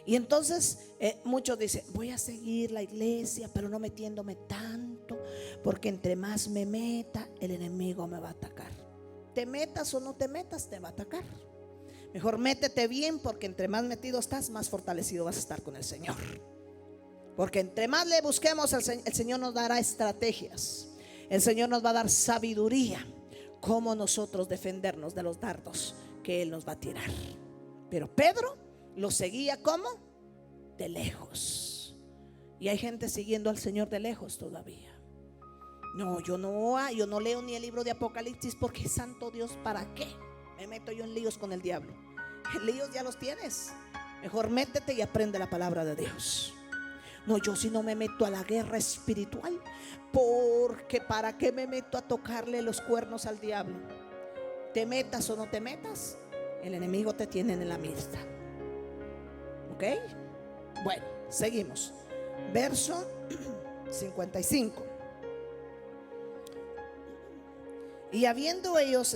Y entonces muchos dicen, voy a seguir la iglesia, pero no metiéndome tanto, porque entre más me meta, el enemigo me va a atacar. Te metas o no te metas, te va a atacar. Mejor métete bien, porque entre más metido estás, más fortalecido vas a estar con el Señor. Porque entre más le busquemos, el Señor nos dará estrategias. El Señor nos va a dar sabiduría, cómo nosotros defendernos de los dardos que Él nos va a tirar. Pero Pedro lo seguía como de lejos. Y hay gente siguiendo al Señor de lejos todavía. No, yo no leo ni el libro de Apocalipsis, porque santo Dios, ¿para qué me meto yo en líos con el diablo? En líos ya los tienes. Mejor métete y aprende la palabra de Dios. No, yo si no me meto a la guerra espiritual, porque ¿para qué me meto a tocarle los cuernos al diablo? Te metas o no te metas, el enemigo te tiene en la mirta. ¿Ok? Bueno, seguimos. Verso 55. Y habiendo ellos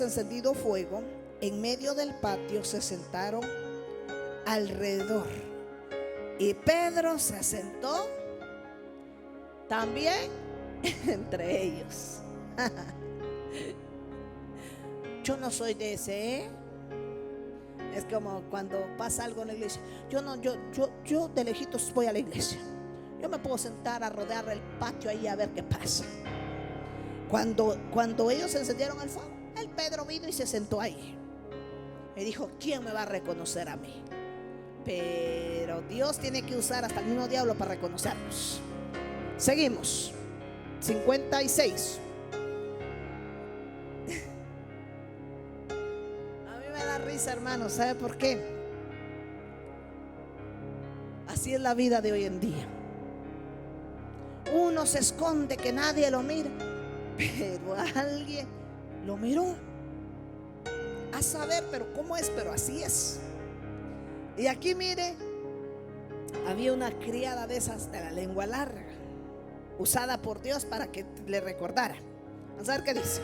encendido fuego en medio del patio, se sentaron alrededor. Y Pedro se sentó también entre ellos. Yo no soy de ese, ¿eh? Es como cuando pasa algo en la iglesia. Yo de lejitos voy a la iglesia. Yo me puedo sentar a rodear el patio ahí a ver qué pasa. Cuando ellos encendieron el fuego, el Pedro vino y se sentó ahí. Me dijo, ¿quién me va a reconocer a mí? Pero Dios tiene que usar hasta el mismo diablo para reconocernos. Seguimos. 56. A mí me da risa, hermano. ¿Sabe por qué? Así es la vida de hoy en día. Uno se esconde que nadie lo mira, pero alguien lo miró. A saber, pero ¿cómo es? Pero así es. Y aquí mire, había una criada de esas de la lengua larga, usada por Dios para que le recordara. Vamos a ver qué dice.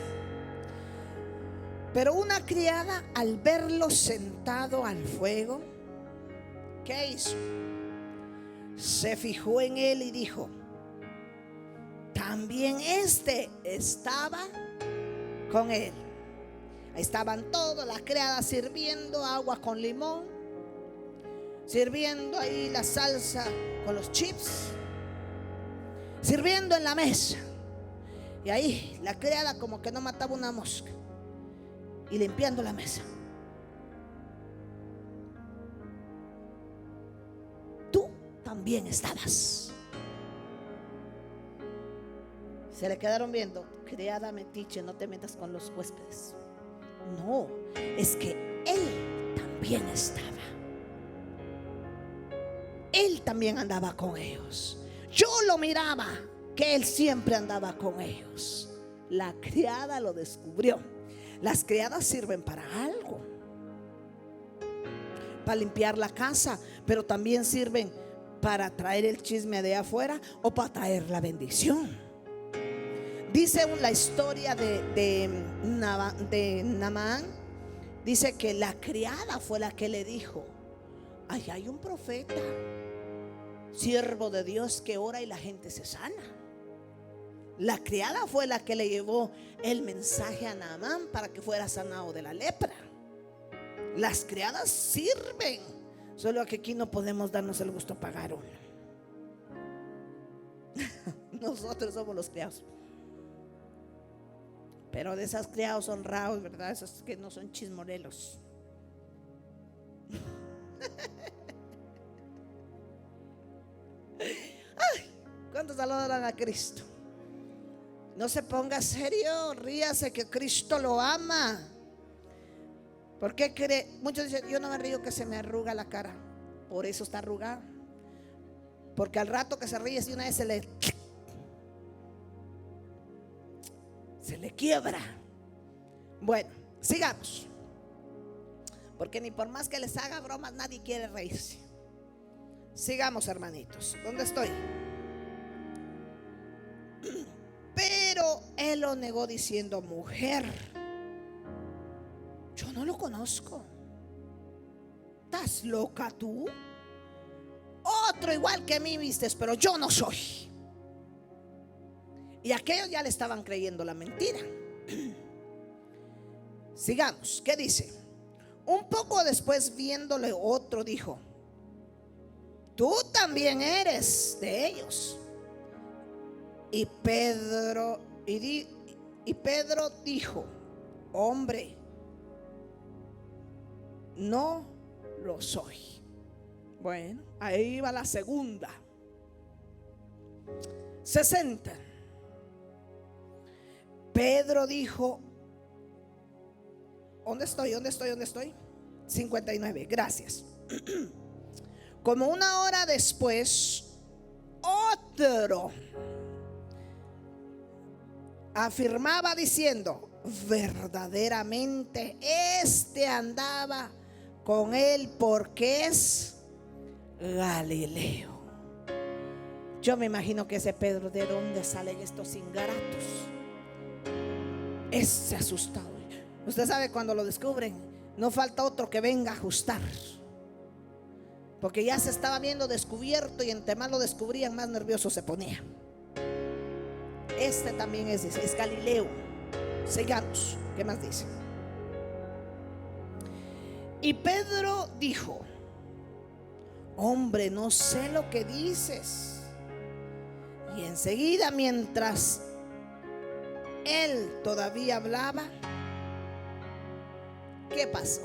Pero una criada, al verlo sentado al fuego, ¿qué hizo? Se fijó en él y dijo: también este estaba con él. Ahí estaban todos, la criada sirviendo agua con limón, sirviendo ahí la salsa con los chips, sirviendo en la mesa. Y ahí la criada como que no mataba una mosca, y limpiando la mesa. Tú también estabas. Se le quedaron viendo. Criada metiche, no te metas con los huéspedes. No, es que él también estaba. Él también andaba con ellos. Yo lo miraba, que él siempre andaba con ellos. La criada lo descubrió. Las criadas sirven para algo, para limpiar la casa, pero también sirven para traer el chisme de afuera o para traer la bendición. Dice la historia de Naamán. Dice que la criada fue la que le dijo: ay, hay un profeta, siervo de Dios, que ora y la gente se sana. La criada fue la que le llevó el mensaje a Naamán para que fuera sanado de la lepra. Las criadas sirven, solo que aquí no podemos darnos el gusto de pagar uno. Nosotros somos los criados. Pero de esas criados honrados, ¿verdad? Esos que no son chismorelos. Ay, ¿cuántos saludan a Cristo? No se ponga serio, ríase que Cristo lo ama. ¿Por qué cree? Muchos dicen: yo no me río que se me arruga la cara. Por eso está arrugada. Porque al rato que se ríe, si una vez se le quiebra. Bueno, sigamos. Porque ni por más que les haga bromas, nadie quiere reírse. Sigamos, hermanitos. ¿Dónde estoy? Pero él lo negó diciendo: mujer, yo no lo conozco. ¿Estás loca tú? Otro igual que mí vistes, pero yo no soy. Y aquellos ya le estaban creyendo la mentira. Sigamos, ¿qué dice? Un poco después, viéndole otro, dijo: tú también eres de ellos. Y Pedro dijo: hombre, no lo soy. Bueno, ahí va la segunda. 60. Pedro dijo: ¿dónde estoy? 59, gracias. Como una hora después, otro afirmaba diciendo: verdaderamente este andaba con él porque es Galileo. Yo me imagino que ese Pedro, ¿de dónde salen estos ingratos? Ese asustado. Usted sabe, cuando lo descubren, no falta otro que venga a ajustar, porque ya se estaba viendo descubierto, y entre más lo descubrían, más nervioso se ponía. Este también es Galileo. Sigamos, ¿qué más dice? Y Pedro dijo: hombre, no sé lo que dices. Y enseguida, mientras él todavía hablaba, ¿qué pasó?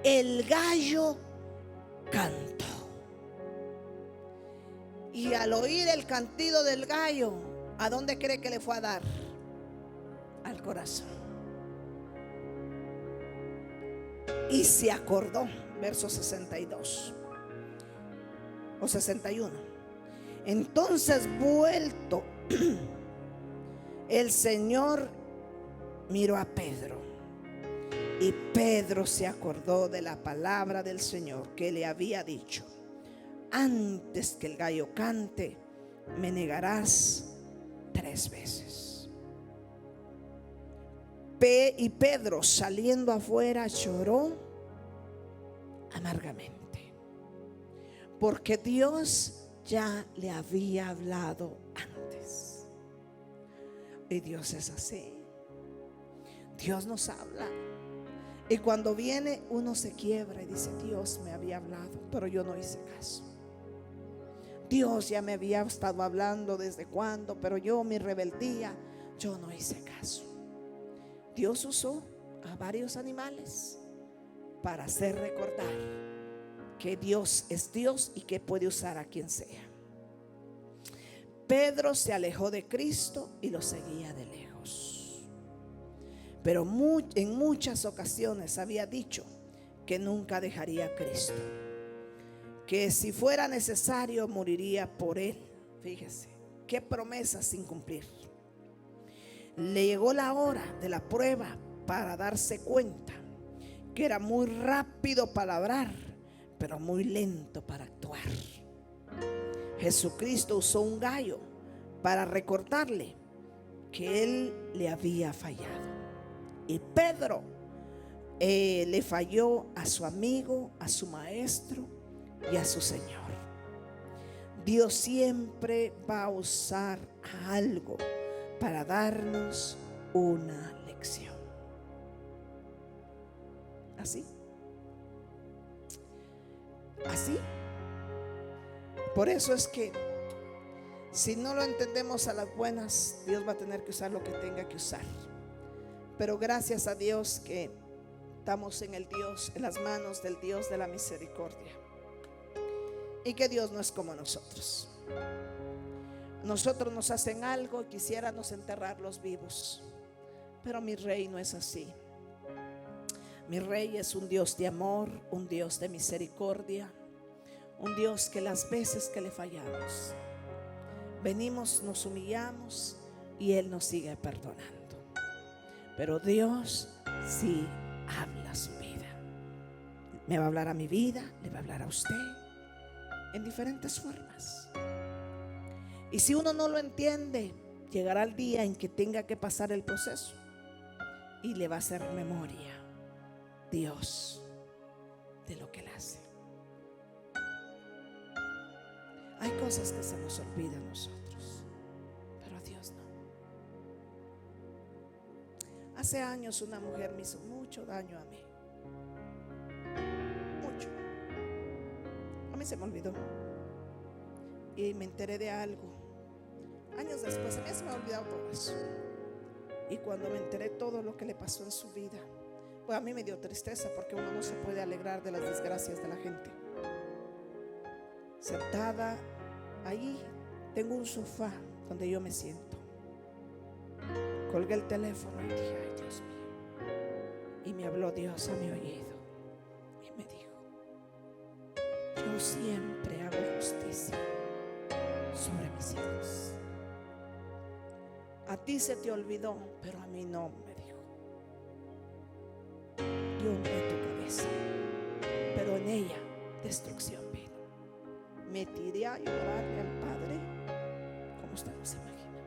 El gallo cantó. Y al oír el cantido del gallo, ¿a dónde cree que le fue a dar? Al corazón. Y se acordó, verso 62 o 61. Entonces, vuelto, el Señor miró a Pedro Y Pedro se acordó de la palabra del Señor que le había dicho: antes que el gallo cante, me negarás 3 veces. Y Pedro, saliendo afuera, lloró amargamente, porque Dios ya le había hablado antes. Y Dios es así. Dios nos habla. Y cuando viene, uno se quiebra y dice: Dios me había hablado, pero yo no hice caso. Dios ya me había estado hablando desde cuándo, pero yo, mi rebeldía, yo no hice caso. Dios usó a varios animales para hacer recordar que Dios es Dios y que puede usar a quien sea. Pedro se alejó de Cristo y lo seguía de lejos. Pero en muchas ocasiones había dicho que nunca dejaría a Cristo, que si fuera necesario moriría por él. Fíjese, qué promesa sin cumplir. Le llegó la hora de la prueba para darse cuenta que era muy rápido para hablar, pero muy lento para actuar. Jesucristo usó un gallo para recordarle que él le había fallado. Y Pedro le falló a su amigo, a su maestro y a su Señor. Dios siempre va a usar algo para darnos una lección. Así. Por eso es que si no lo entendemos a las buenas, Dios va a tener que usar lo que tenga que usar. Pero gracias a Dios que estamos en las manos del Dios de la misericordia. Y que Dios no es como nosotros. Nosotros nos hacen algo y quisiéramos enterrarlos vivos. Pero mi Rey no es así. Mi Rey es un Dios de amor, un Dios de misericordia, un Dios que las veces que le fallamos, venimos, nos humillamos y Él nos sigue perdonando. Pero Dios sí habla su vida. Me va a hablar a mi vida, le va a hablar a usted en diferentes formas. Y si uno no lo entiende, llegará el día en que tenga que pasar el proceso y le va a hacer memoria Dios de lo que Él hace. Hay cosas que se nos olvidan a nosotros, pero a Dios no. Hace años una mujer me hizo mucho daño a mí. Mucho. A mí se me olvidó. Y me enteré de algo. Años después, a mí se me ha olvidado todo eso. Y cuando me enteré todo lo que le pasó en su vida, pues a mí me dio tristeza, porque uno no se puede alegrar de las desgracias de la gente. Sentada allí, tengo un sofá donde yo me siento. Colgué el teléfono y dije: ay, Dios mío. Y me habló Dios a mi oído y me dijo: yo siempre hago justicia sobre mis hijos. A ti se te olvidó, pero a mí no, me dijo. Yo honré tu cabeza, pero en ella destrucción vino. Me tiré a llorarle al Padre como usted no se imagina.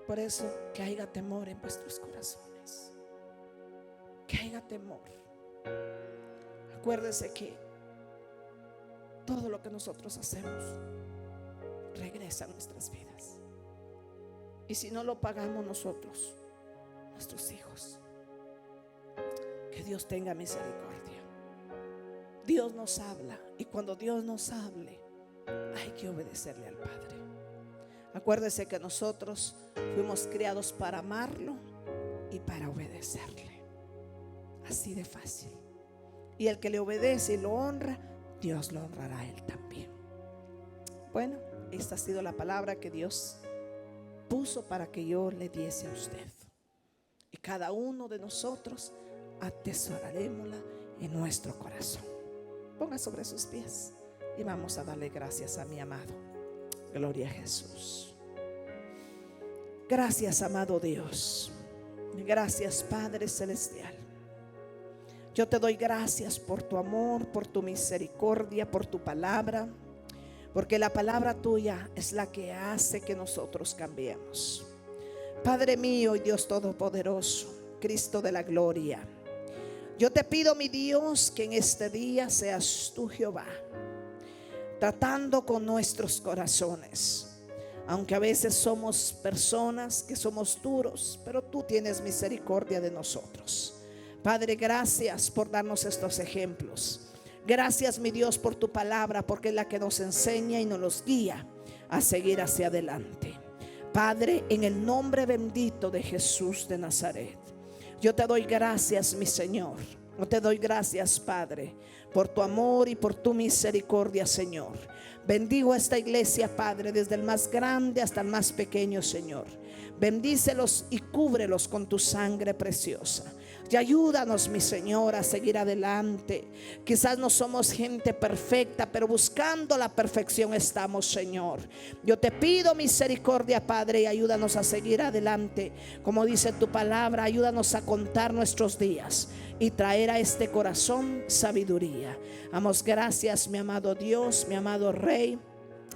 Por eso, que haya temor en vuestros corazones, que haya temor. Acuérdese que todo lo que nosotros hacemos regresa a nuestras vidas. Y si no lo pagamos nosotros, nuestros hijos, que Dios tenga misericordia. Dios nos habla, y cuando Dios nos hable, hay que obedecerle al Padre. Acuérdese que nosotros fuimos criados para amarlo y para obedecerle. Así de fácil. Y el que le obedece y lo honra, Dios lo honrará a él también. Bueno, esta ha sido la palabra que Dios puso para que yo le diese a usted. Y cada uno de nosotros atesorarémosla en nuestro corazón. Ponga sobre sus pies y vamos a darle gracias a mi amado. Gloria a Jesús. Gracias, amado Dios. Gracias, Padre Celestial. Yo te doy gracias por tu amor, por tu misericordia, por tu palabra, porque la palabra tuya es la que hace que nosotros cambiemos. Padre mío y Dios Todopoderoso, Cristo de la gloria, yo te pido, mi Dios, que en este día seas tú, Jehová, tratando con nuestros corazones. Aunque a veces somos personas que somos duros, pero tú tienes misericordia de nosotros. Padre, gracias por darnos estos ejemplos. Gracias, mi Dios, por tu palabra, porque es la que nos enseña y nos guía a seguir hacia adelante. Padre, en el nombre bendito de Jesús de Nazaret, yo te doy gracias, mi Señor. Yo te doy gracias, Padre, por tu amor y por tu misericordia, Señor. Bendigo a esta iglesia, Padre, desde el más grande hasta el más pequeño, Señor. Bendícelos y cúbrelos con tu sangre preciosa. Y ayúdanos, mi Señor, a seguir adelante. Quizás no somos gente perfecta, pero buscando la perfección estamos, Señor. Yo te pido misericordia, Padre, y ayúdanos a seguir adelante. Como dice tu palabra, ayúdanos a contar nuestros días y traer a este corazón sabiduría. Damos gracias, mi amado Dios, mi amado Rey,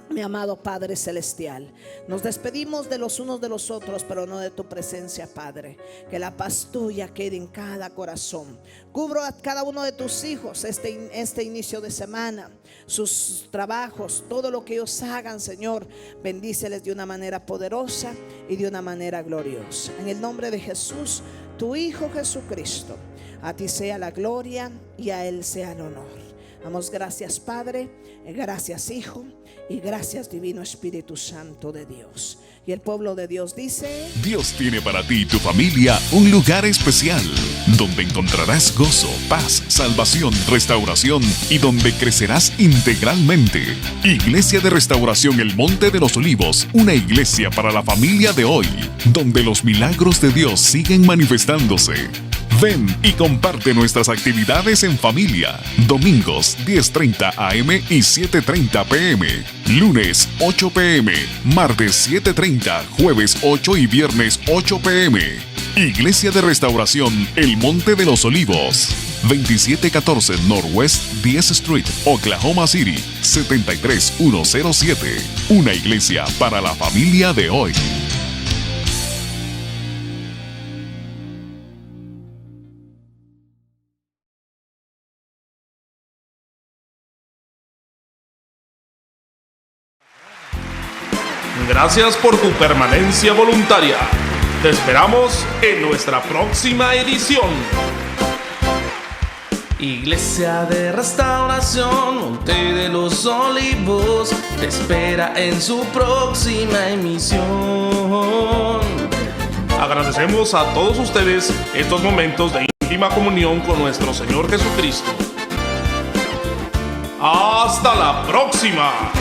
mi amado Padre Celestial. Nos despedimos de los unos de los otros, pero no de tu presencia, Padre. Que la paz tuya quede en cada corazón. Cubro a cada uno de tus hijos este inicio de semana, sus trabajos, todo lo que ellos hagan, Señor. Bendíceles de una manera poderosa y de una manera gloriosa. En el nombre de Jesús, tu Hijo Jesucristo, a ti sea la gloria y a Él sea el honor. Damos gracias, Padre, gracias, Hijo, y gracias, Divino Espíritu Santo de Dios. Y el pueblo de Dios dice: Dios tiene para ti y tu familia un lugar especial, donde encontrarás gozo, paz, salvación, restauración y donde crecerás integralmente. Iglesia de Restauración El Monte de los Olivos, una iglesia para la familia de hoy, donde los milagros de Dios siguen manifestándose. Ven y comparte nuestras actividades en familia. Domingos 10:30 AM y 7:30 PM. Lunes 8 PM. Martes 7:30. Jueves 8 y viernes 8 PM. Iglesia de Restauración El Monte de los Olivos. 2714 Northwest 10th Street, Oklahoma City, 73107. Una iglesia para la familia de hoy. Gracias por tu permanencia voluntaria. Te esperamos en nuestra próxima edición. Iglesia de Restauración Monte de los Olivos te espera en su próxima emisión. Agradecemos a todos ustedes estos momentos de íntima comunión con nuestro Señor Jesucristo. ¡Hasta la próxima!